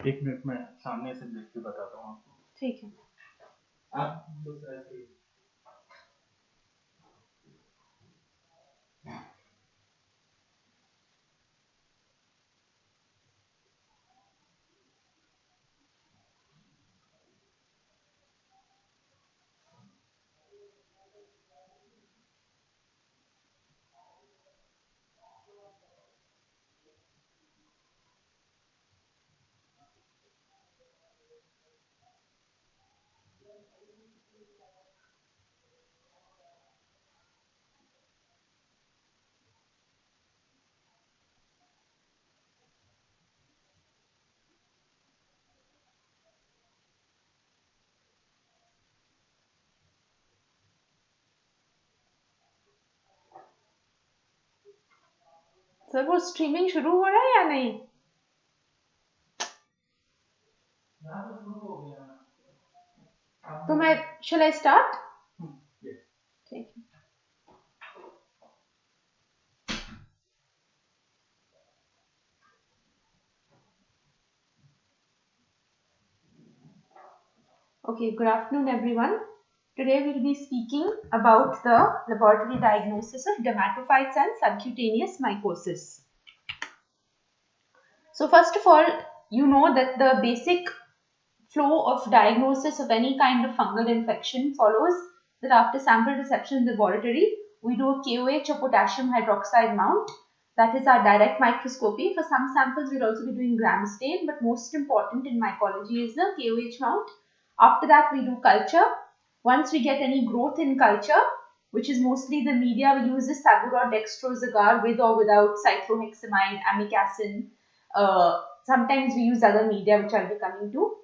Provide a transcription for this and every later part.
एक मिनट में सामने से देख के बताता हूँ आपको। ठीक है। आप बस ऐसे ही सर वो स्ट्रीमिंग शुरू हो रहा है या नहीं? तो मैं शैल आई स्टार्ट? ठीक है। Okay, good afternoon everyone. Today we will be speaking about the laboratory diagnosis of dermatophytes and subcutaneous mycosis. So first of all, you know that the basic flow of diagnosis of any kind of fungal infection follows that after sample reception in the laboratory, we do a KOH or potassium hydroxide mount. That is our direct microscopy. For some samples, we'll also be doing gram stain, but most important in mycology is the KOH mount. After that, we do culture. Once we get any growth in culture, which is mostly the media we use is sabouraud dextrose agar with or without cyclohexamide, amikacin. Sometimes we use other media which I'll be coming to.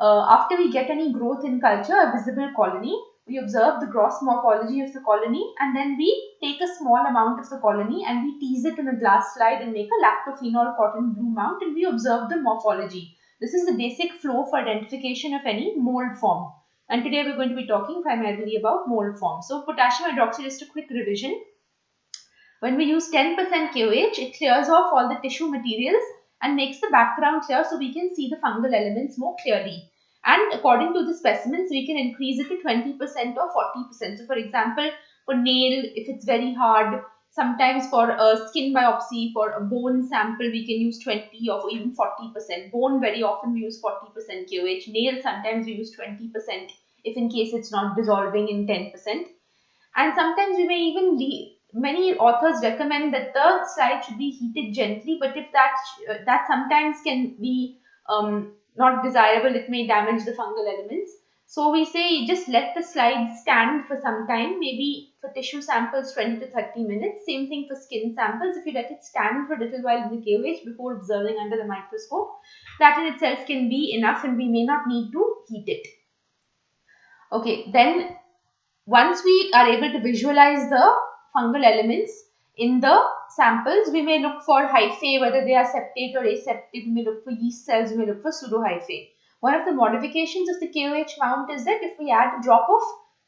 After we get any growth in culture, a visible colony, we observe the gross morphology of the colony and then we take a small amount of the colony and we tease it in a glass slide and make a lactophenol cotton blue mount and we observe the morphology. This is the basic flow for identification of any mold form. And today we're going to be talking primarily about mold form. So potassium hydroxide, just a quick revision. When we use 10% KOH, it clears off all the tissue materials and makes the background clear so we can see the fungal elements more clearly. And according to the specimens, we can increase it to 20% or 40%. So for example, for nail, if it's very hard, sometimes for a skin biopsy, for a bone sample, we can use 20 or even 40%. Bone, very often we use 40% KOH. Nail, sometimes we use 20% if in case it's not dissolving in 10%. And sometimes we may even many authors recommend that the slide should be heated gently, but if that sometimes can be not desirable, it may damage the fungal elements. So we say just let the slide stand for some time, maybe for tissue samples 20 to 30 minutes. Same thing for skin samples. If you let it stand for a little while in the KOH before observing under the microscope, that in itself can be enough and we may not need to heat it. Okay, then once we are able to visualize the fungal elements in the samples, we may look for hyphae, whether they are septate or aseptate. We may look for yeast cells, we may look for pseudohyphae. One of the modifications of the KOH mount is that if we add a drop of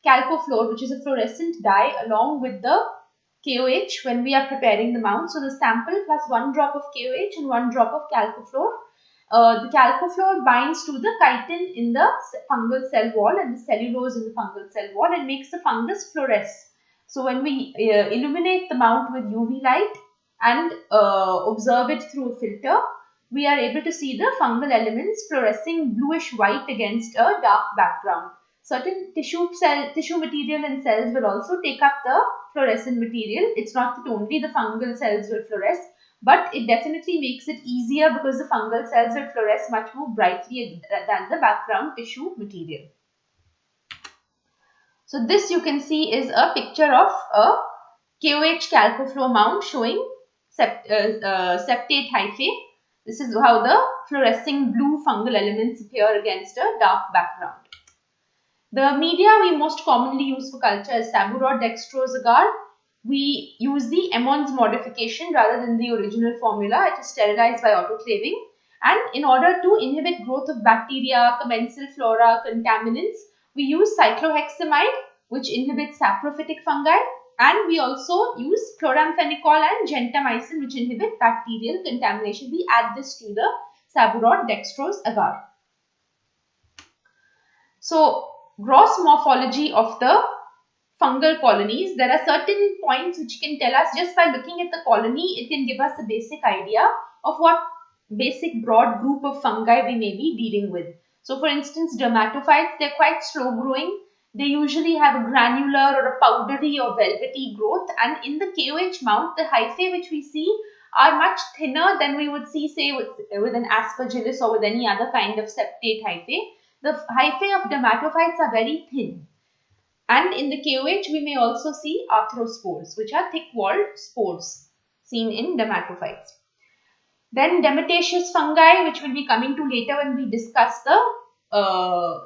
chalcofluor, which is a fluorescent dye, along with the KOH when we are preparing the mount, so the sample plus 1 drop of KOH and 1 drop of chalcofluor. The chalcofluor binds to the chitin in the fungal cell wall and the cellulose in the fungal cell wall and makes the fungus fluoresce. So when we illuminate the mount with UV light and observe it through a filter, we are able to see the fungal elements fluorescing bluish white against a dark background. Certain tissue material and cells will also take up the fluorescent material. It's not that only the fungal cells will fluoresce, but it definitely makes it easier because the fungal cells will fluoresce much more brightly than the background tissue material. So this you can see is a picture of a KOH chalcofluor mount showing septate hyphae. This is how the fluorescing blue fungal elements appear against a dark background. The media we most commonly use for culture is sabouraud dextrose agar. We use the Emmons modification rather than the original formula. It is sterilized by autoclaving. And in order to inhibit growth of bacteria, commensal flora, contaminants, we use cyclohexamide, which inhibits saprophytic fungi. And we also use chloramphenicol and gentamicin, which inhibit bacterial contamination. We add this to the saburot, dextrose, agar. So, gross morphology of the fungal colonies. There are certain points which can tell us just by looking at the colony, it can give us a basic idea of what basic broad group of fungi we may be dealing with. So, for instance, dermatophytes, they're quite slow growing. They usually have a granular or a powdery or velvety growth, and in the KOH mount, the hyphae which we see are much thinner than we would see, say, with an aspergillus or with any other kind of septate hyphae. The hyphae of dermatophytes are very thin. And in the KOH, we may also see arthrospores, which are thick-walled spores seen in dermatophytes. Then dermataceous fungi, which we'll be coming to later when we discuss the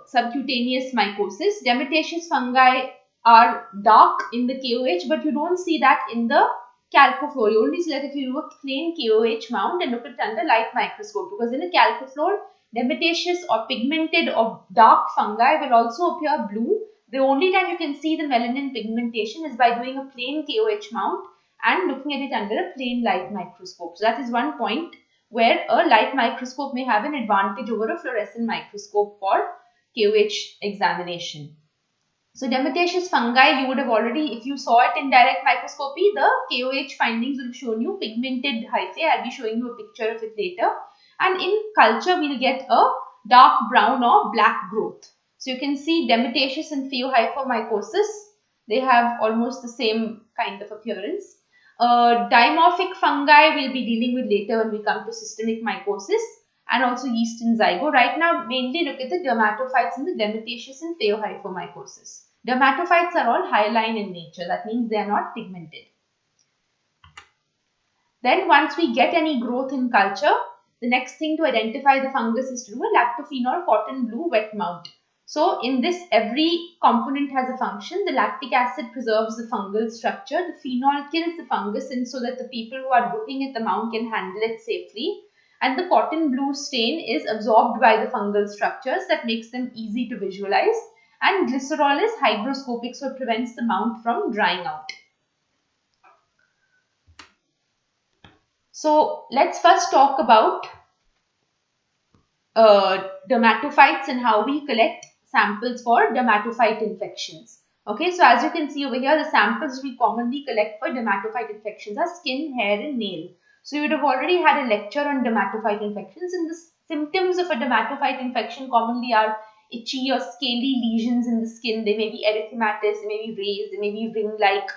subcutaneous mycosis. Dermataceous fungi are dark in the KOH, but you don't see that in the calcofluor. You only see that if you do a plain KOH mount and look at it under light microscope, because in a calcofluor, dermataceous or pigmented or dark fungi will also appear blue. The only time you can see the melanin pigmentation is by doing a plain KOH mount and looking at it under a plain light microscope. So that is one point where a light microscope may have an advantage over a fluorescent microscope for KOH examination. So dermataceous fungi, you would have already, if you saw it in direct microscopy, the KOH findings will have shown you pigmented hyphae. I'll be showing you a picture of it later. And in culture, we'll get a dark brown or black growth. So you can see dermataceous and Pheohyphomycosis, they have almost the same kind of appearance. Dimorphic fungi we'll be dealing with later when we come to systemic mycosis, and also yeast and zygo. Right now, mainly look at the dermatophytes and the dermataceous and Pheohyphomycosis. Dermatophytes are all hyaline in nature. That means they are not pigmented. Then once we get any growth in culture, the next thing to identify the fungus is to do a lactophenol cotton blue wet mount. So in this, every component has a function. The lactic acid preserves the fungal structure. The phenol kills the fungus, and so that the people who are looking at the mount can handle it safely. And the cotton blue stain is absorbed by the fungal structures. That makes them easy to visualize. And glycerol is hygroscopic, so it prevents the mount from drying out. So let's first talk about dermatophytes and how we collect samples for dermatophyte infections. Okay, so as you can see over here, the samples we commonly collect for dermatophyte infections are skin, hair and nail. So you would have already had a lecture on dermatophyte infections, and the symptoms of a dermatophyte infection commonly are itchy or scaly lesions in the skin. They may be erythematous, they may be raised, they may be ring-like.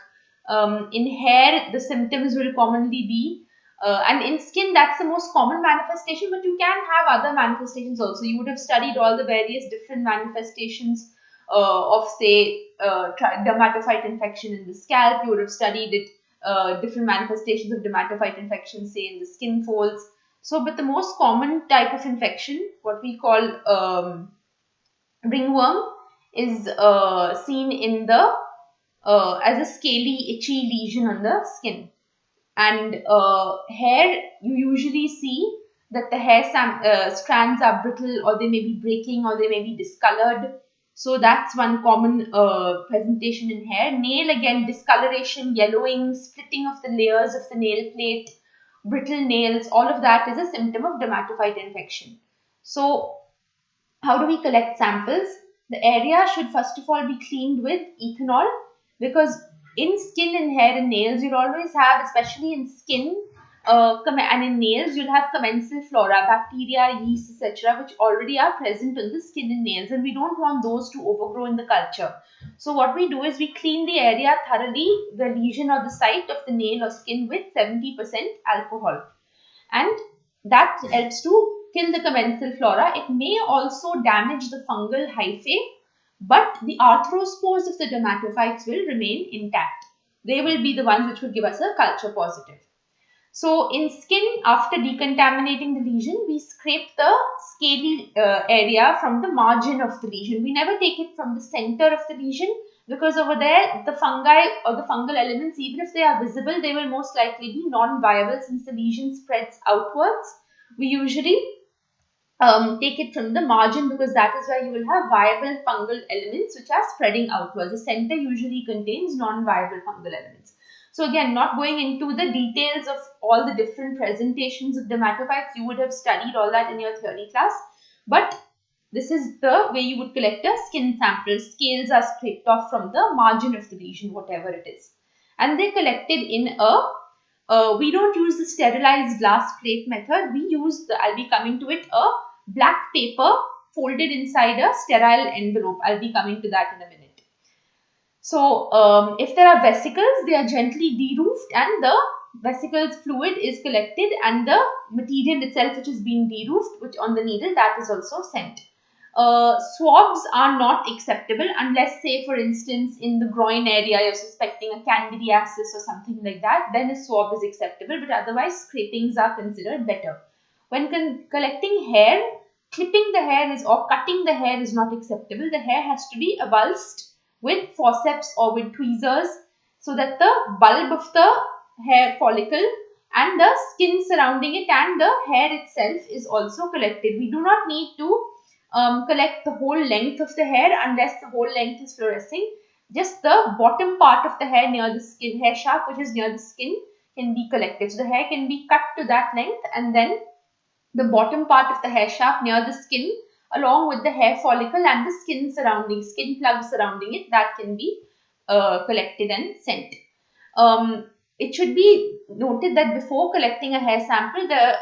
In hair, the symptoms will commonly be and in skin, that's the most common manifestation, but you can have other manifestations also. You would have studied all the various different manifestations of, say, dermatophyte infection in the scalp. You would have studied it, different manifestations of dermatophyte infection, say, in the skin folds. So, but the most common type of infection, what we call ringworm, is seen in the as a scaly, itchy lesion on the skin. And hair, you usually see that the hair strands are brittle, or they may be breaking, or they may be discolored. So that's one common presentation in hair. Nail, again, discoloration, yellowing, splitting of the layers of the nail plate, brittle nails, all of that is a symptom of dermatophyte infection. So how do we collect samples? The area should first of all be cleaned with ethanol, because in skin and hair and nails, you'll always have, especially in skin and in nails, you'll have commensal flora, bacteria, yeast, etc., which already are present on the skin and nails, and we don't want those to overgrow in the culture. So what we do is we clean the area thoroughly, the lesion or the site of the nail or skin, with 70% alcohol, and that helps to kill the commensal flora. It may also damage the fungal hyphae, but the arthrospores of the dermatophytes will remain intact. They will be the ones which will give us a culture positive. So in skin, after decontaminating the lesion, we scrape the scaly area from the margin of the lesion. We never take it from the center of the lesion, because over there, the fungi or the fungal elements, even if they are visible, they will most likely be non-viable since the lesion spreads outwards. We usually take it from the margin, because that is where you will have viable fungal elements which are spreading outwards. The center usually contains non-viable fungal elements. So again, not going into the details of all the different presentations of dermatophytes, you would have studied all that in your theory class. But this is the way you would collect a skin sample. Scales are scraped off from the margin of the lesion, whatever it is. And they're collected in we don't use the sterilized glass plate method. We use I'll be coming to it, a black paper folded inside a sterile envelope. I'll be coming to that in a minute. So, if there are vesicles, they are gently de-roofed and the vesicles fluid is collected and the material itself which is being de-roofed, which on the needle, that is also sent. Swabs are not acceptable unless, say, for instance, in the groin area you're suspecting a candidiasis or something like that, then a swab is acceptable, but otherwise scrapings are considered better. When collecting hair, clipping the hair or cutting the hair is not acceptable. The hair has to be avulsed with forceps or with tweezers so that the bulb of the hair follicle and the skin surrounding it and the hair itself is also collected. We do not need to collect the whole length of the hair unless the whole length is fluorescing. Just the bottom part of the hair near the skin, hair shaft which is near the skin, can be collected. So the hair can be cut to that length, and then the bottom part of the hair shaft near the skin along with the hair follicle and the skin plug surrounding it, that can be collected and sent. It should be noted that before collecting a hair sample, the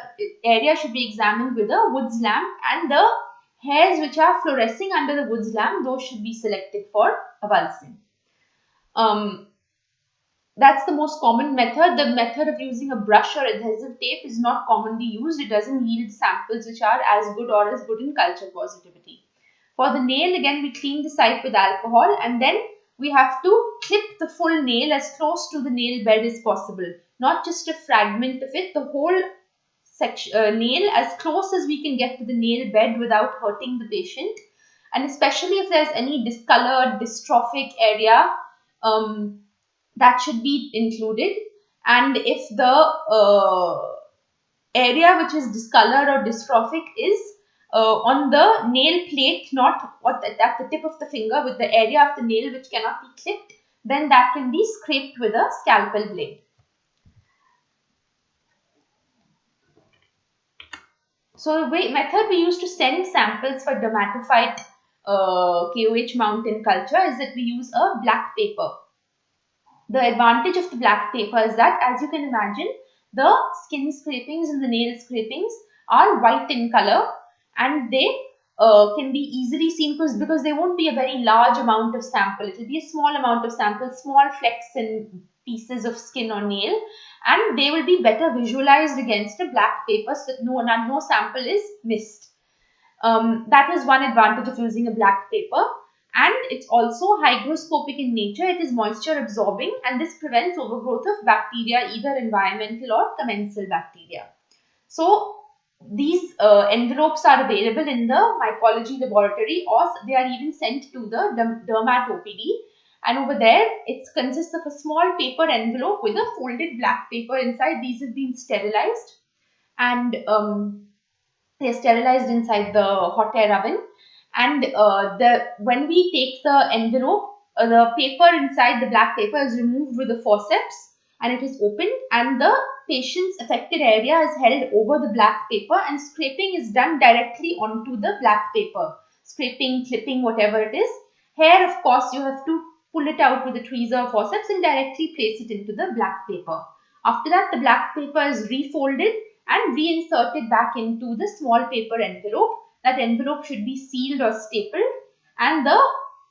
area should be examined with a Wood's lamp, and the hairs which are fluorescing under the Wood's lamp, those should be selected for avulsing. That's the most common method. The method of using a brush or adhesive tape is not commonly used. It doesn't yield samples which are as good or as good in culture positivity. For the nail, again, we clean the site with alcohol, and then we have to clip the full nail as close to the nail bed as possible. Not just a fragment of it, the whole nail as close as we can get to the nail bed without hurting the patient. And especially if there's any discolored, dystrophic area, that should be included. And if the area which is discolored or dystrophic is on the nail plate, not at the tip of the finger, with the area of the nail which cannot be clipped, then that can be scraped with a scalpel blade. So the method we use to send samples for dermatophyte KOH mountain culture is that we use a black paper. The advantage of the black paper is that, as you can imagine, the skin scrapings and the nail scrapings are white in color, and they can be easily seen because there won't be a very large amount of sample. It will be a small amount of sample, small flecks and pieces of skin or nail, and they will be better visualized against a black paper so that no sample is missed. That is one advantage of using a black paper. And it's also hygroscopic in nature. It is moisture absorbing, and this prevents overgrowth of bacteria, either environmental or commensal bacteria. So these envelopes are available in the mycology laboratory, or they are even sent to the Dermatophyte. And over there, it consists of a small paper envelope with a folded black paper inside. These have been sterilized, and they are sterilized inside the hot air oven. And when we take the envelope, the paper inside the black paper is removed with a forceps, and it is opened, and the patient's affected area is held over the black paper, and scraping is done directly onto the black paper. Scraping, clipping, whatever it is. Hair, of course, you have to pull it out with a tweezer or forceps and directly place it into the black paper. After that, the black paper is refolded and reinserted back into the small paper envelope. That envelope should be sealed or stapled, and the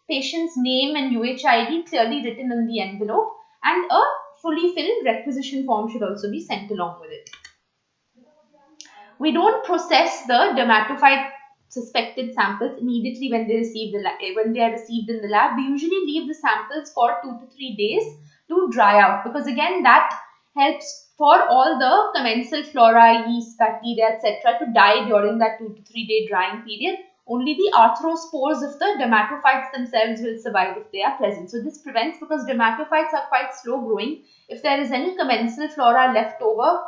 patient's name and UHID clearly written on the envelope, and a fully filled requisition form should also be sent along with it. We don't process the dermatophyte suspected samples immediately when they are received in the lab. We usually leave the samples for 2 to 3 days to dry out, because again that helps for all the commensal flora, yeast, bacteria, etc. to die during that 2 to 3 day drying period. Only the arthrospores of the dermatophytes themselves will survive if they are present. So this prevents, because dermatophytes are quite slow growing. If there is any commensal flora left over,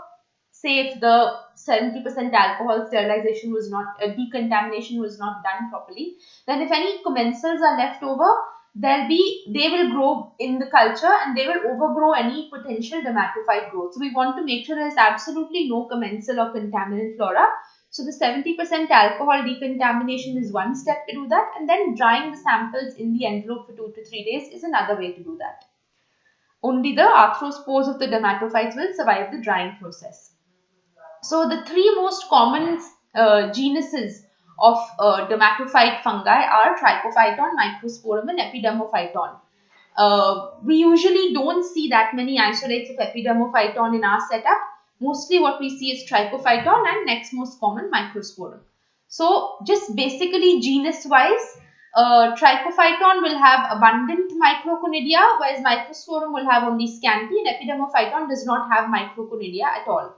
say if the 70% alcohol sterilization was not, decontamination was not done properly, then if any commensals are left over, they will grow in the culture and they will overgrow any potential dermatophyte growth. So we want to make sure there is absolutely no commensal or contaminant flora. So the 70% alcohol decontamination is one step to do that, and then drying the samples in the envelope for 2 to 3 days is another way to do that. Only the arthrospores of the dermatophytes will survive the drying process. So the three most common genuses of dermatophyte fungi are Trichophyton, Microsporum and Epidermophyton. We usually don't see that many isolates of Epidermophyton in our setup. Mostly what we see is Trichophyton and next most common Microsporum. So just basically genus wise, Trichophyton will have abundant microconidia, whereas Microsporum will have only scanty, and Epidermophyton does not have microconidia at all.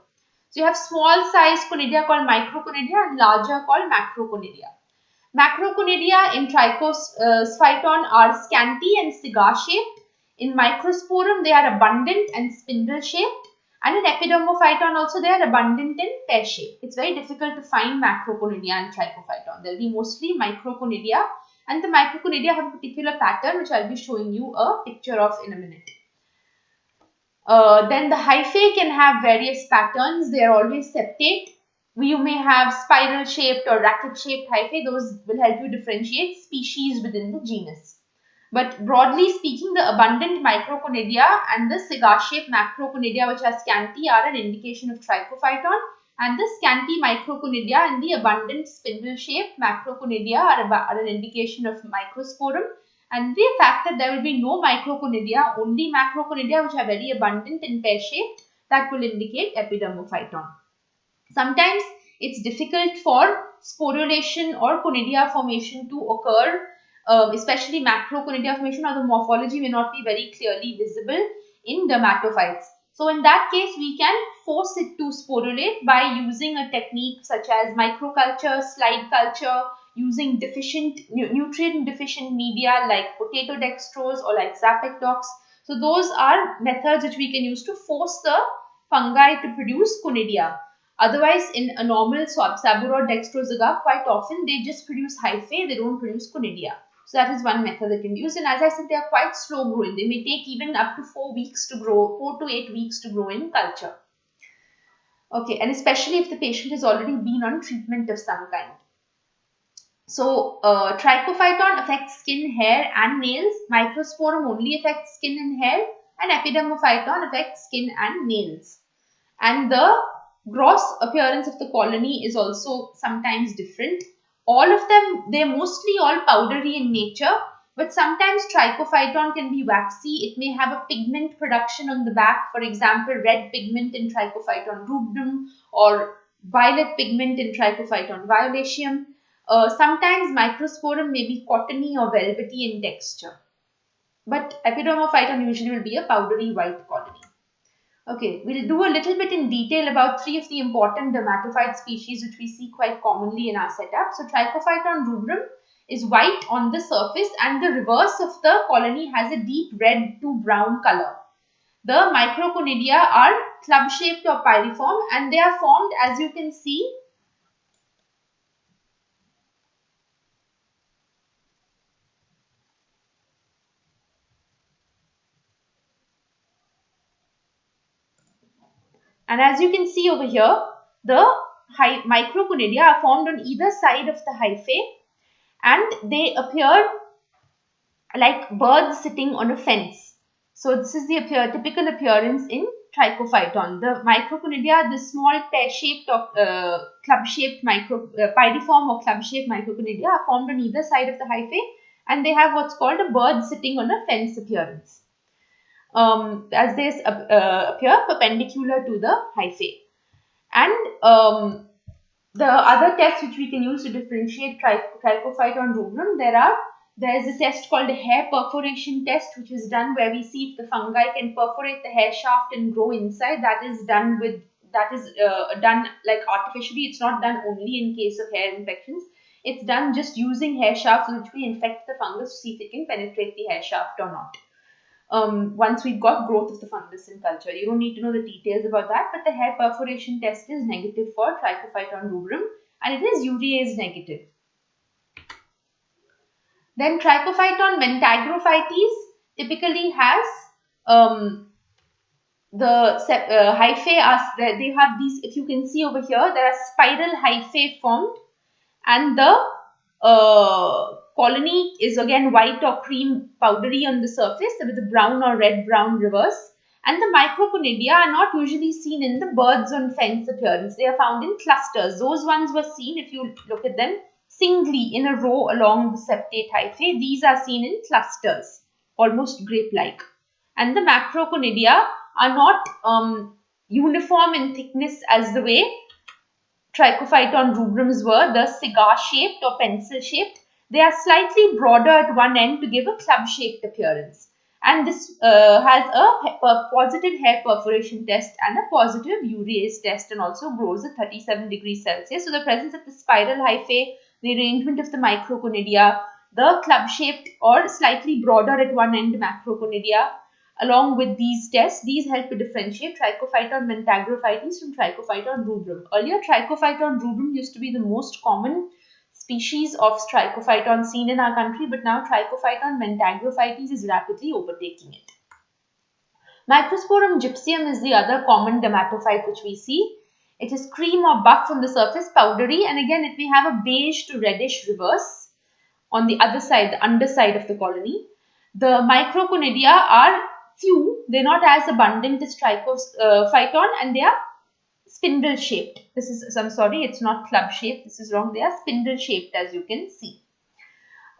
So you have small size conidia called microconidia and larger called macroconidia. Macroconidia in Trichophyton are scanty and cigar shaped. In Microsporum they are abundant and spindle shaped. And in Epidermophyton also they are abundant and pear shaped. It's very difficult to find macroconidia in Trichophyton. There will be mostly microconidia, and the microconidia have a particular pattern which I'll be showing you a picture of in a minute. Then the hyphae can have various patterns. They are always septate. You may have spiral shaped or racket shaped hyphae. Those will help you differentiate species within the genus. But broadly speaking, the abundant microconidia and the cigar shaped macroconidia, which are scanty, are an indication of Trichophyton, and the scanty microconidia and the abundant spindle shaped macroconidia are an indication of Microsporum. And the fact that there will be no microconidia, only macroconidia which are very abundant and pear shaped, that will indicate Epidermophyton. Sometimes it's difficult for sporulation or conidia formation to occur, especially macroconidia formation, or the morphology may not be very clearly visible in dermatophytes. So in that case, we can force it to sporulate by using a technique such as microculture, slide culture, using nutrient deficient media like potato dextrose or like Zapectox. So those are methods which we can use to force the fungi to produce conidia. Otherwise, in a normal Saburot dextrose agar, quite often they just produce hyphae, they don't produce conidia. So that is one method that can be used. And as I said, they are quite slow growing. They may take even up to 4 weeks to grow, 4 to 8 weeks to grow in culture. Okay, and especially if the patient has already been on treatment of some kind. So, Trichophyton affects skin, hair and nails. Microsporum only affects skin and hair, and Epidermophyton affects skin and nails. And the gross appearance of the colony is also sometimes different. All of them, they're mostly all powdery in nature, but sometimes Trichophyton can be waxy. It may have a pigment production on the back, for example, red pigment in Trichophyton rubrum or violet pigment in Trichophyton violaceum. Sometimes Microsporum may be cottony or velvety in texture, but Epidermophyton usually will be a powdery white colony. Okay, we'll do a little bit in detail about 3 of the important dermatophyte species which we see quite commonly in our setup. So Trichophyton rubrum is white on the surface and the reverse of the colony has a deep red to brown color. The microconidia are club shaped or pyriform and they are formed, as you can see, and as you can see over here, the microconidia are formed on either side of the hyphae and they appear like birds sitting on a fence. So this is the typical appearance in Trichophyton. The microconidia, the small pear-shaped or club-shaped pyriform or club-shaped microconidia are formed on either side of the hyphae and they have what's called a bird sitting on a fence appearance. As they appear perpendicular to the hyphae. And the other tests which we can use to differentiate Trichophyton rubrum, there is a test called a hair perforation test, which is done where we see if the fungi can perforate the hair shaft and grow inside. That is done like artificially. It's not done only in case of hair infections. It's done just using hair shafts which we infect the fungus to see if it can penetrate the hair shaft or not. Once we've got growth of the fungus in culture. You don't need to know the details about that, but the hair perforation test is negative for Trichophyton rubrum and it is urease negative. Then Trichophyton mentagrophytes typically has the hyphae they have these, if you can see over here, there are spiral hyphae formed, and the colony is again white or cream powdery on the surface with a brown or red brown reverse. And the microconidia are not usually seen in the birds on fence appearance. They are found in clusters. Those ones were seen, if you look at them, singly in a row along the septate hyphae. These are seen in clusters, almost grape-like. And the macroconidia are not uniform in thickness as the way Trichophyton rubrums were, the cigar-shaped or pencil-shaped. They are slightly broader at one end to give a club-shaped appearance. And this has a positive hair perforation test and a positive urease test, and also grows at 37 degrees Celsius. So the presence of the spiral hyphae, the arrangement of the microconidia, the club-shaped or slightly broader at one end macroconidia, along with these tests, these help to differentiate Trichophyton mentagrophytes from Trichophyton rubrum. Earlier, Trichophyton rubrum used to be the most common species of Trichophyton seen in our country, but now Trichophyton mentagrophytes is rapidly overtaking it. Microsporum gypsum is the other common dermatophyte which we see. It is cream or buff on the surface, powdery, and again it may have a beige to reddish reverse on the other side, the underside of the colony. The microconidia are few, they're not as abundant as Trichophyton, and they are spindle shaped. This is, I'm sorry, it's not club shaped, this is wrong, they are spindle shaped as you can see.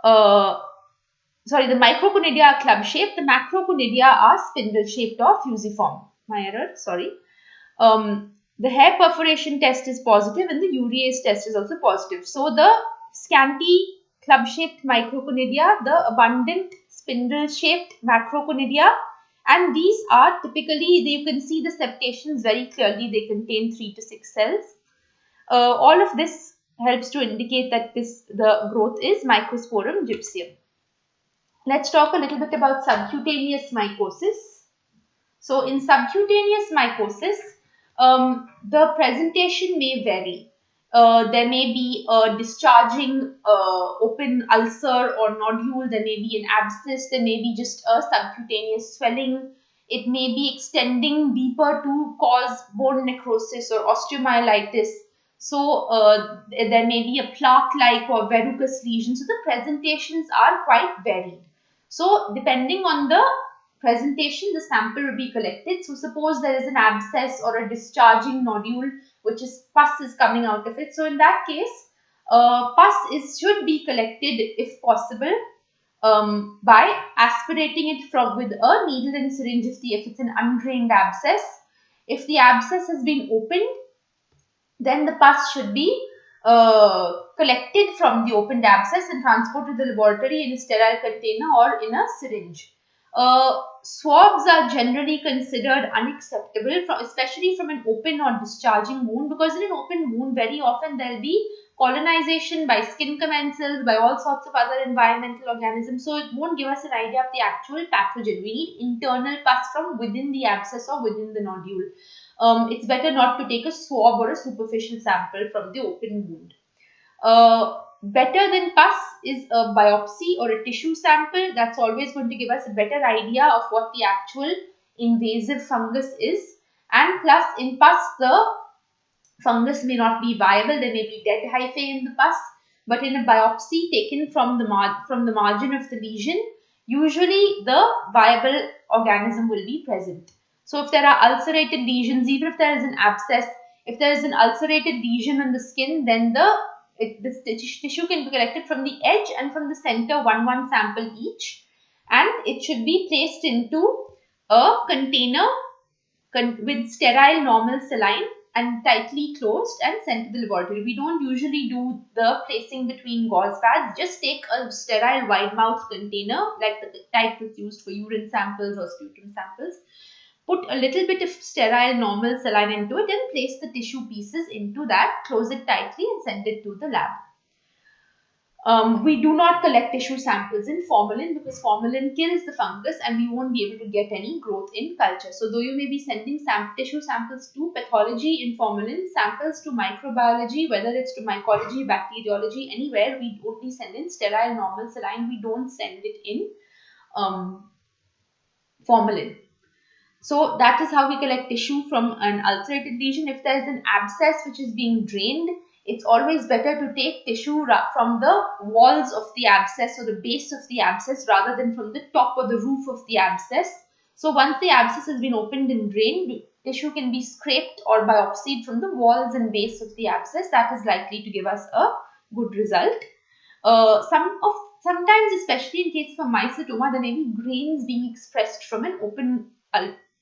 Sorry, the microconidia are club shaped, the macroconidia are spindle shaped or fusiform. My error, sorry. The hair perforation test is positive and the urease test is also positive. So the scanty club shaped microconidia, the abundant spindle shaped macroconidia, and these are typically, you can see the septations very clearly, they contain 3 to 6 cells. All of this helps to indicate that the growth is Microsporum gypsum. Let's talk a little bit about subcutaneous mycosis. So in subcutaneous mycosis, the presentation may vary. There may be a discharging open ulcer or nodule, there may be an abscess, there may be just a subcutaneous swelling. It may be extending deeper to cause bone necrosis or osteomyelitis. So there may be a plaque-like or verrucous lesion. So the presentations are quite varied. So depending on the presentation, the sample will be collected. So suppose there is an abscess or a discharging nodule, which is pus is coming out of it. So in that case, pus should be collected if possible by aspirating it with a needle and syringe if it's an undrained abscess. If the abscess has been opened, then the pus should be collected from the opened abscess and transported to the laboratory in a sterile container or in a syringe. Swabs are generally considered unacceptable, especially from an open or discharging wound, because in an open wound very often there will be colonization by skin commensals, by all sorts of other environmental organisms, so it won't give us an idea of the actual pathogen. We need internal pus from within the abscess or within the nodule. It's better not to take a swab or a superficial sample from the open wound. Better than pus is a biopsy or a tissue sample. That's always going to give us a better idea of what the actual invasive fungus is. And plus in pus, the fungus may not be viable. There may be dead hyphae in the pus. But in a biopsy taken from the margin of the lesion, usually the viable organism will be present. So if there are ulcerated lesions, even if there is an abscess, if there is an ulcerated lesion on the skin, then this tissue can be collected from the edge and from the center, one sample each, and it should be placed into a container with sterile normal saline and tightly closed and sent to the laboratory. We don't usually do the placing between gauze pads. Just take a sterile wide mouth container like the type that's used for urine samples or sputum samples. Put a little bit of sterile normal saline into it and place the tissue pieces into that, close it tightly and send it to the lab. We do not collect tissue samples in formalin because formalin kills the fungus and we won't be able to get any growth in culture. So though you may be sending tissue samples to pathology in formalin, samples to microbiology, whether it's to mycology, bacteriology, anywhere, we only send in sterile normal saline. We don't send it in formalin. So that is how we collect tissue from an ulcerated lesion. If there is an abscess which is being drained, it's always better to take tissue from the walls of the abscess or the base of the abscess rather than from the top or the roof of the abscess. So once the abscess has been opened and drained, tissue can be scraped or biopsied from the walls and base of the abscess. That is likely to give us a good result. Sometimes, especially in case of a mycetoma, there may be grains being expressed from an open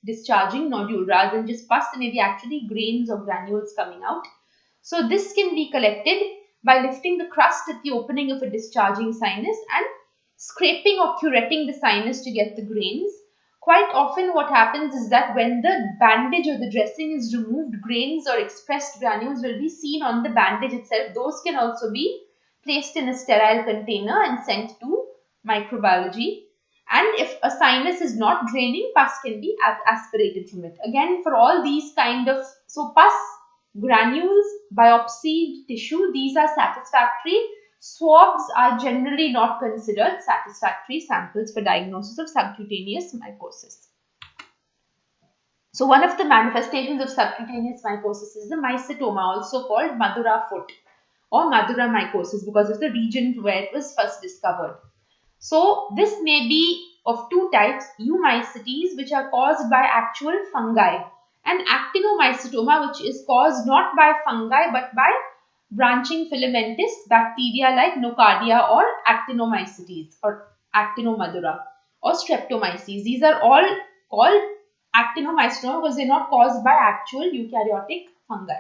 discharging nodule rather than just pus. There may be actually grains or granules coming out. So this can be collected by lifting the crust at the opening of a discharging sinus and scraping or curetting the sinus to get the grains. Quite often what happens is that when the bandage or the dressing is removed, grains or expressed granules will be seen on the bandage itself. Those can also be placed in a sterile container and sent to microbiology. And if a sinus is not draining, pus can be aspirated from it. Again, for all these kind of, so pus, granules, biopsied tissue, these are satisfactory. Swabs are generally not considered satisfactory samples for diagnosis of subcutaneous mycosis. So one of the manifestations of subcutaneous mycosis is the mycetoma, also called Madura foot or Botryomicrosis because of the region where it was first discovered. So this may be of two types, eumycetes, which are caused by actual fungi, and actinomycetoma, which is caused not by fungi but by branching filamentous bacteria like Nocardia or actinomycetes or actinomadura or streptomyces. These are all called actinomycetoma because they are not caused by actual eukaryotic fungi.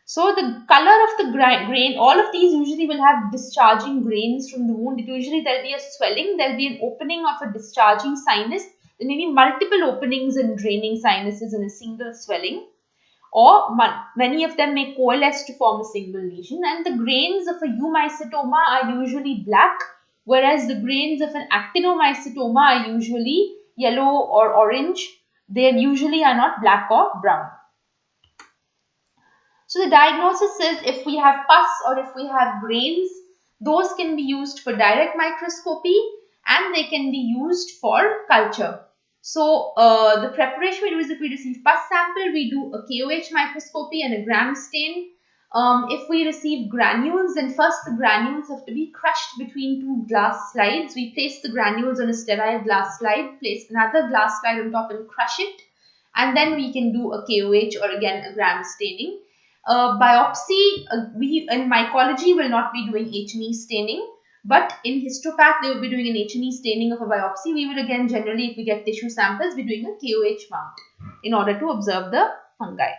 So the color of the grain, all of these usually will have discharging grains from the wound. Usually there will be a swelling, there will be an opening of a discharging sinus. There may be multiple openings and draining sinuses in a single swelling, or many of them may coalesce to form a single lesion. And the grains of a eumycetoma are usually black, whereas the grains of an actinomycetoma are usually yellow or orange. They usually are not black or brown. So the diagnosis is if we have pus or if we have grains, those can be used for direct microscopy and they can be used for culture. So the preparation we do is if we receive pus sample, we do a KOH microscopy and a gram stain. If we receive granules, then first the granules have to be crushed between two glass slides. We place the granules on a sterile glass slide, place another glass slide on top and crush it. And then we can do a KOH or again a gram staining. Biopsy, we in mycology will not be doing H&E staining, but in histopath they will be doing an H&E staining of a biopsy. We will again generally, if we get tissue samples, be doing a KOH mount in order to observe the fungi.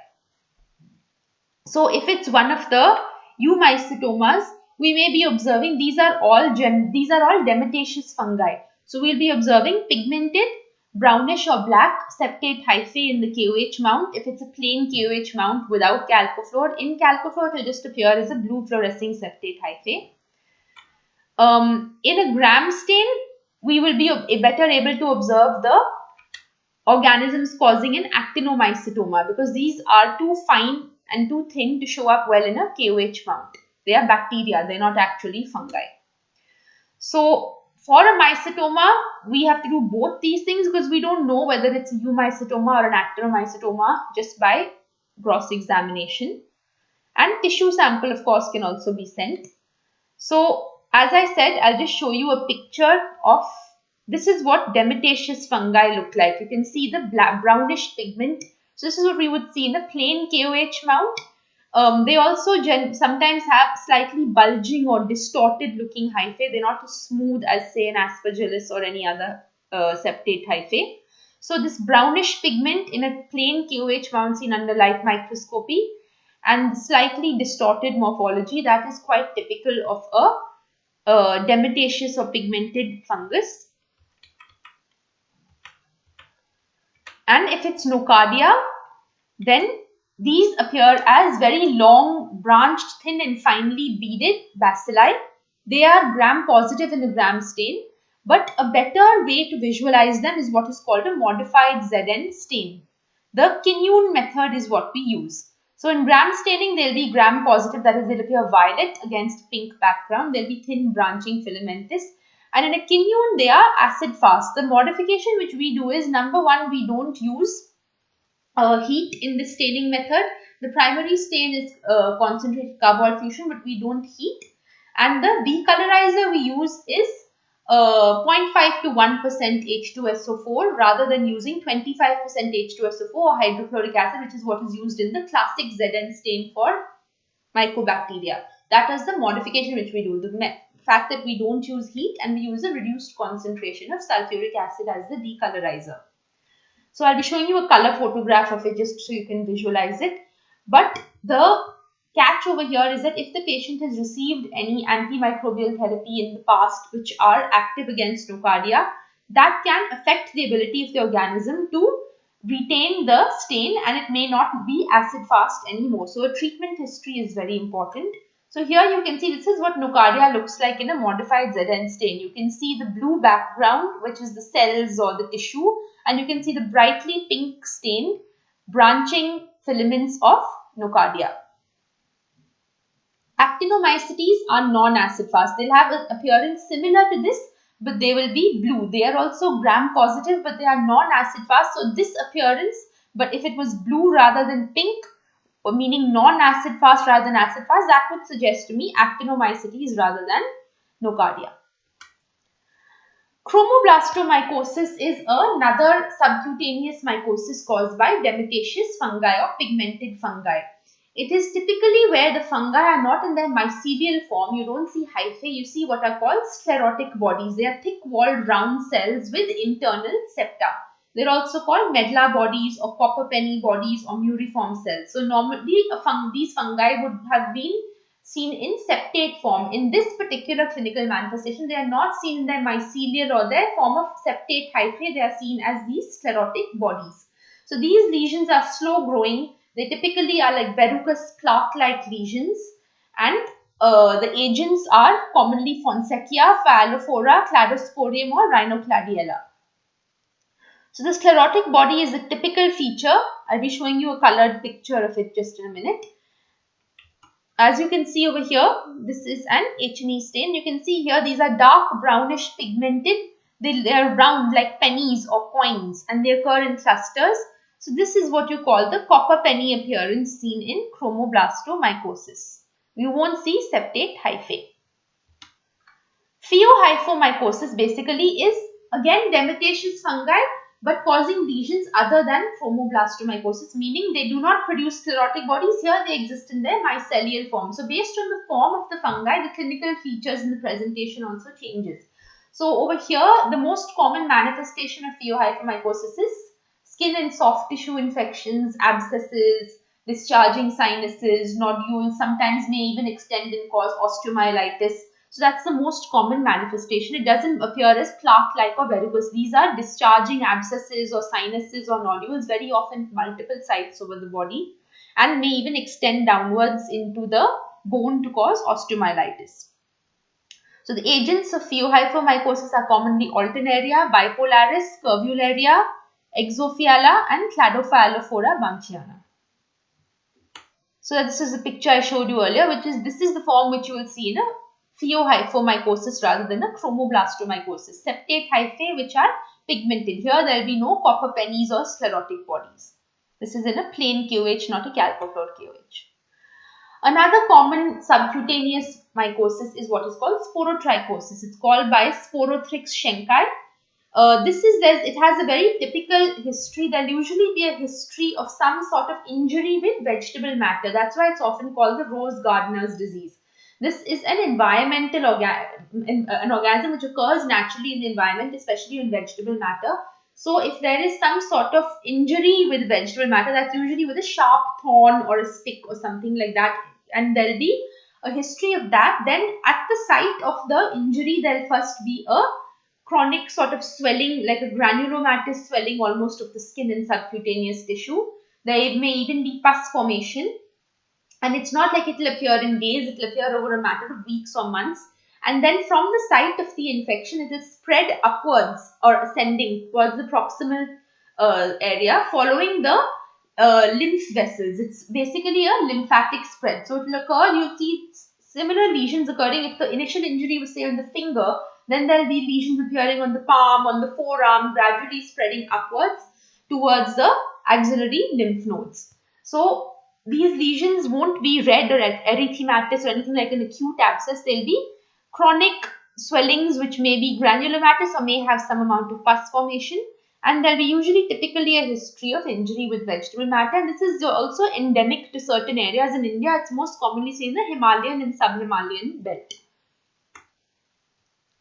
So if it's one of the eumycetomas, we may be observing these are all dermatophytous fungi. So we'll be observing pigmented brownish or black septate hyphae in the KOH mount. If it's a plain KOH mount without chalcofluor, in chalcofluor it will just appear as a blue fluorescing septate hyphae. In a gram stain, we will be better able to observe the organisms causing an actinomycetoma because these are too fine and too thin to show up well in a KOH mount. They are bacteria, they are not actually fungi. So for a mycetoma, we have to do both these things because we don't know whether it's a eumycetoma or an actinomycetoma just by gross examination. And tissue sample, of course, can also be sent. So, as I said, I'll just show you a picture of, this is what dermatophytous fungi look like. You can see the brownish pigment. So, this is what we would see in a plain KOH mount. They also sometimes have slightly bulging or distorted looking hyphae. They're not as smooth as say an aspergillus or any other septate hyphae. So this brownish pigment in a plain KOH mount seen under light microscopy and slightly distorted morphology, that is quite typical of a dermatophytous or pigmented fungus. And if it's Nocardia, then these appear as very long, branched, thin and finely beaded bacilli. They are gram positive in a gram stain, but a better way to visualize them is what is called a modified Zn stain. The Kinyoun method is what we use. So in gram staining, there will be gram positive, that is, they will appear violet against pink background. There will be thin branching filamentous. And in a Kinyoun, they are acid fast. The modification which we do is, number one, we don't use heat in the staining method. The primary stain is concentrated carbonyl fusion, but we don't heat. And the decolorizer we use is 0.5 to 1% H2SO4 rather than using 25% H2SO4 or hydrochloric acid, which is what is used in the classic Zn stain for mycobacteria. That is the modification which we do. The fact that we don't use heat and we use a reduced concentration of sulfuric acid as the decolorizer. So I'll be showing you a color photograph of it just so you can visualize it. But the catch over here is that if the patient has received any antimicrobial therapy in the past which are active against Nocardia, that can affect the ability of the organism to retain the stain, and it may not be acid fast anymore. So a treatment history is very important. So here you can see this is what Nocardia looks like in a modified Zn stain. You can see the blue background, which is the cells or the tissue, and you can see the brightly pink stained branching filaments of Nocardia. Actinomycetes are non-acid fast. They'll have an appearance similar to this, but they will be blue. They are also gram positive, but they are non-acid fast. So this appearance, but if it was blue rather than pink, or meaning non-acid fast rather than acid fast, that would suggest to me actinomycetes rather than Nocardia. Chromablastomycosis is another subcutaneous mycosis caused by dermatophytosis fungi or pigmented fungi. It is typically where the fungi are not in their mycelial form. You don't see hyphae, you see what are called sclerotic bodies. They are thick-walled round cells with internal septa. They're also called medulla bodies or copper penny bodies or muriform cells. So normally these fungi would have been seen in septate form. In this particular clinical manifestation, they are not seen in their mycelial or their form of septate hyphae. They are seen as these sclerotic bodies. So these lesions are slow growing. They typically are like verrucous plaque-like lesions, and the agents are commonly Fonseca, Phalophora, Cladosporium or Rhinocladiella. So the sclerotic body is a typical feature. I'll be showing you a colored picture of it just in a minute. As you can see over here, this is an H&E stain. You can see here these are dark brownish pigmented. They are round like pennies or coins, and they occur in clusters. So this is what you call the copper penny appearance seen in Chromablastomycosis. You won't see septate hyphae. Pheohyphomycosis basically is again dermatophytosis fungi, but causing lesions other than Chromablastomycosis, meaning they do not produce sclerotic bodies. Here they exist in their mycelial form. So based on the form of the fungi, the clinical features in the presentation also changes. So over here, the most common manifestation of Pheohyphomycosis is skin and soft tissue infections, abscesses, discharging sinuses, nodules, sometimes may even extend and cause osteomyelitis. So that's the most common manifestation. It doesn't appear as plaque-like or verrucous. These are discharging abscesses or sinuses or nodules, very often multiple sites over the body, and may even extend downwards into the bone to cause osteomyelitis. So the agents of Pheohyphomycosis are commonly Alternaria, Bipolaris, Curvularia, Exophiala and Cladophalophora bunchiana. So this is the picture I showed you earlier, this is the form which you will see in a Pheohyphomycosis rather than a Chromablastomycosis. Septate hyphae which are pigmented. Here there will be no copper pennies or sclerotic bodies. This is in a plain QH, not a calcofluor QH. Another common subcutaneous mycosis is what is called Sporotrichosis. It's called by Sporotrichosis. It has a very typical history. There'll usually be a history of some sort of injury with vegetable matter. That's why it's often called the rose gardener's disease. This is an environmental an organism which occurs naturally in the environment, especially in vegetable matter. So if there is some sort of injury with vegetable matter, that's usually with a sharp thorn or a stick or something like that, and there'll be a history of that. Then at the site of the injury, there'll first be a chronic sort of swelling, like a granulomatous swelling almost of the skin and subcutaneous tissue. There may even be pus formation. And it's not like it will appear in days, it will appear over a matter of weeks or months. and then from the site of the infection it is spread upwards or ascending towards the proximal area following the lymph vessels. It's basically a lymphatic spread. So it will occur, you'll see similar lesions occurring. If the initial injury was say on the finger, then there will be lesions appearing on the palm, on the forearm, gradually spreading upwards towards the axillary lymph nodes. So these lesions won't be red or erythematous or anything like an acute abscess. They'll be chronic swellings which may be granulomatous or may have some amount of pus formation, and there will be usually typically a history of injury with vegetable matter, and this is also endemic to certain areas in India. It's most commonly seen in the Himalayan and sub-Himalayan belt.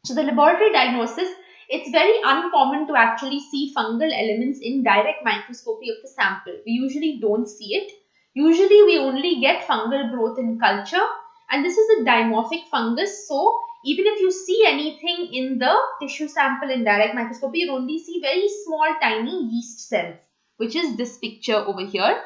So the laboratory diagnosis, it's very uncommon to actually see fungal elements in direct microscopy of the sample. We usually don't see it. Usually we only get fungal growth in culture, and this is a dimorphic fungus. So even if you see anything in the tissue sample in direct microscopy, you only see very small tiny yeast cells, which is this picture over here.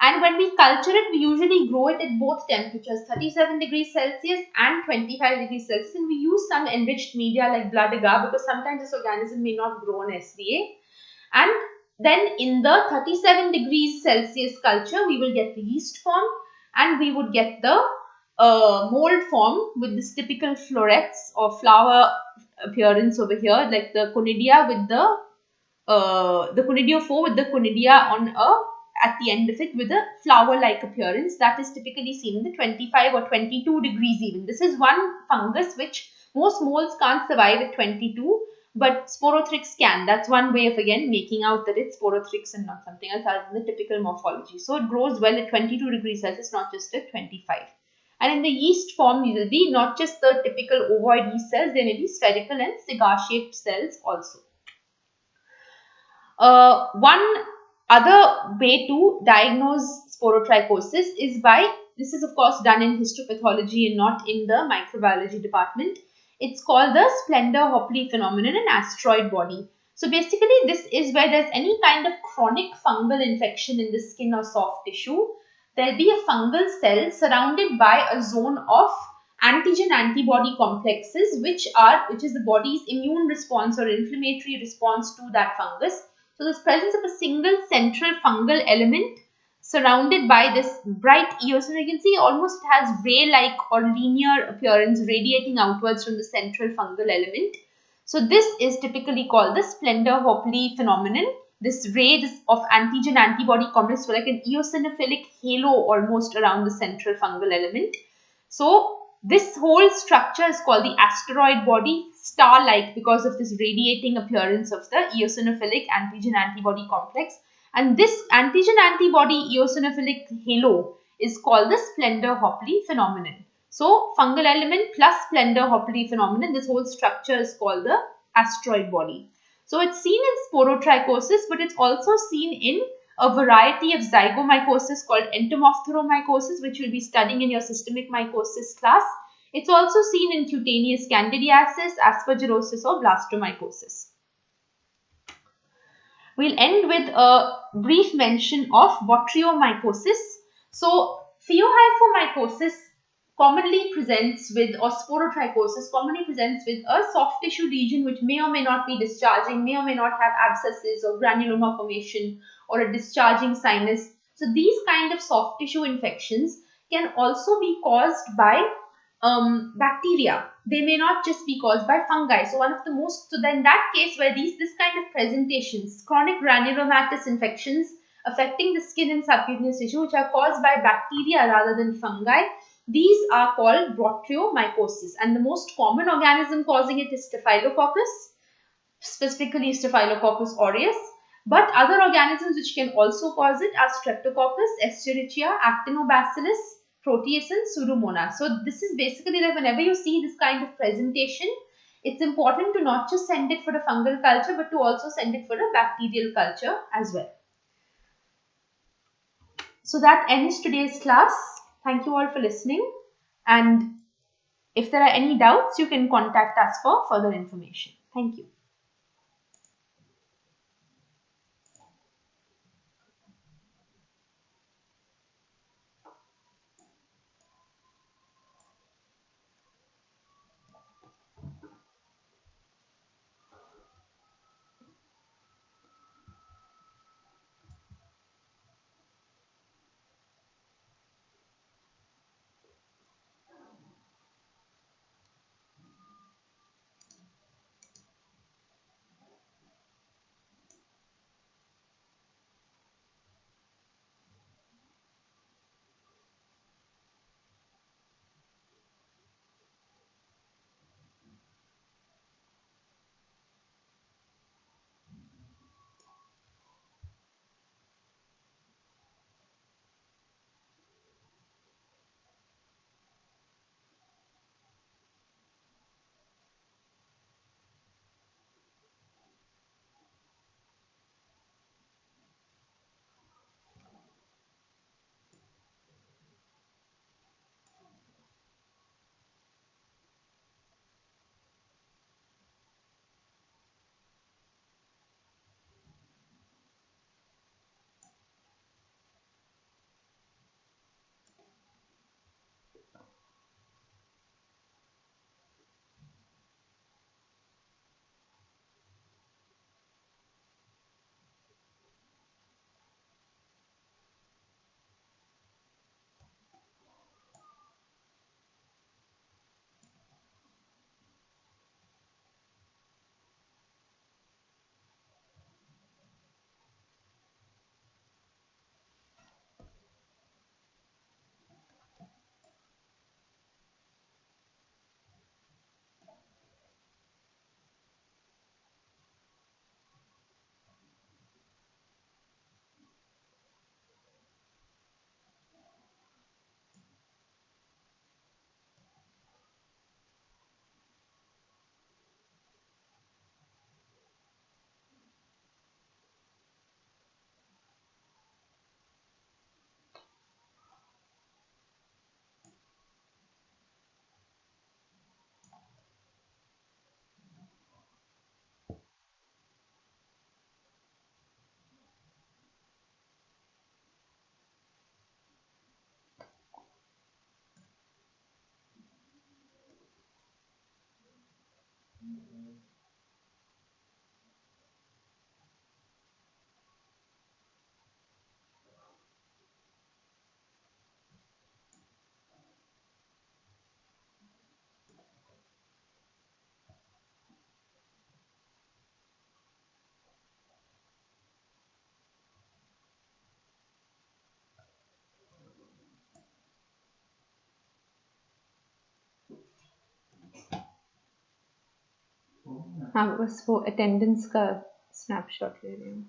And when we culture it, we usually grow it at both temperatures, 37 degrees Celsius and 25 degrees Celsius. And we use some enriched media like blood agar because sometimes this organism may not grow on SDA. And then in the 37 degrees Celsius culture, we will get the yeast form and we would get the mold form with this typical florets or flower appearance over here, like the conidia with the conidiophore with the conidia on at the end of it with a flower-like appearance. That is typically seen in the 25 or 22 degrees even. This is one fungus which most molds can't survive at 22, but Sporotrichs can. That's one way of again making out that it's Sporotrichs and not something else other than the typical morphology. So it grows well at 22 degrees Celsius, not just at 25. And in the yeast form, you will be not just the typical ovoid yeast cells, there may be spherical and cigar-shaped cells also. One other way to diagnose sporotrichosis is by, this is of course done in histopathology and not in the microbiology department. It's called the Splendor-Hopley phenomenon in asteroid body. So basically this is where there's any kind of chronic fungal infection in the skin or soft tissue. There'll be a fungal cell surrounded by a zone of antigen-antibody complexes which is the body's immune response or inflammatory response to that fungus. So this presence of a single central fungal element surrounded by this bright eosinophil, you can see almost has ray-like or linear appearance radiating outwards from the central fungal element. So this is typically called the Splendor-Hopley phenomenon. This ray of antigen-antibody complex, like an eosinophilic halo almost around the central fungal element. So this whole structure is called the asteroid body, star-like because of this radiating appearance of the eosinophilic antigen-antibody complex. And this antigen-antibody eosinophilic halo is called the Splendor-Hopley phenomenon. So fungal element plus Splendor-Hopley phenomenon, this whole structure is called the asteroid body. So it's seen in sporotrichosis, but it's also seen in a variety of zygomycosis called entomophthalomycosis, which we'll be studying in your systemic mycosis class. It's also seen in cutaneous candidiasis, aspergillosis or blastomycosis. We'll end with a brief mention of Botryomicrosis. So Pheohyphomycosis commonly presents with, or sporotrichosis commonly presents with a soft tissue lesion which may or may not be discharging, may or may not have abscesses or granuloma formation or a discharging sinus. So these kind of soft tissue infections can also be caused by bacteria. They may not just be caused by fungi. So one of the most, so then that case where this kind of presentations, chronic granulomatous infections affecting the skin and subcutaneous tissue which are caused by bacteria rather than fungi, these are called Botryomicrosis, and the most common organism causing it is Staphylococcus, specifically Staphylococcus aureus. But other organisms which can also cause it are Streptococcus, Escherichia, Actinobacillus, Proteus and Pseudomonas. So this is basically like whenever you see this kind of presentation, it's important to not just send it for a fungal culture but to also send it for a bacterial culture as well. So that ends today's class. Thank you all for listening, and if there are any doubts, you can contact us for further information. Thank you. हाँ बस वो attendance का snapshot ले रही हूँ.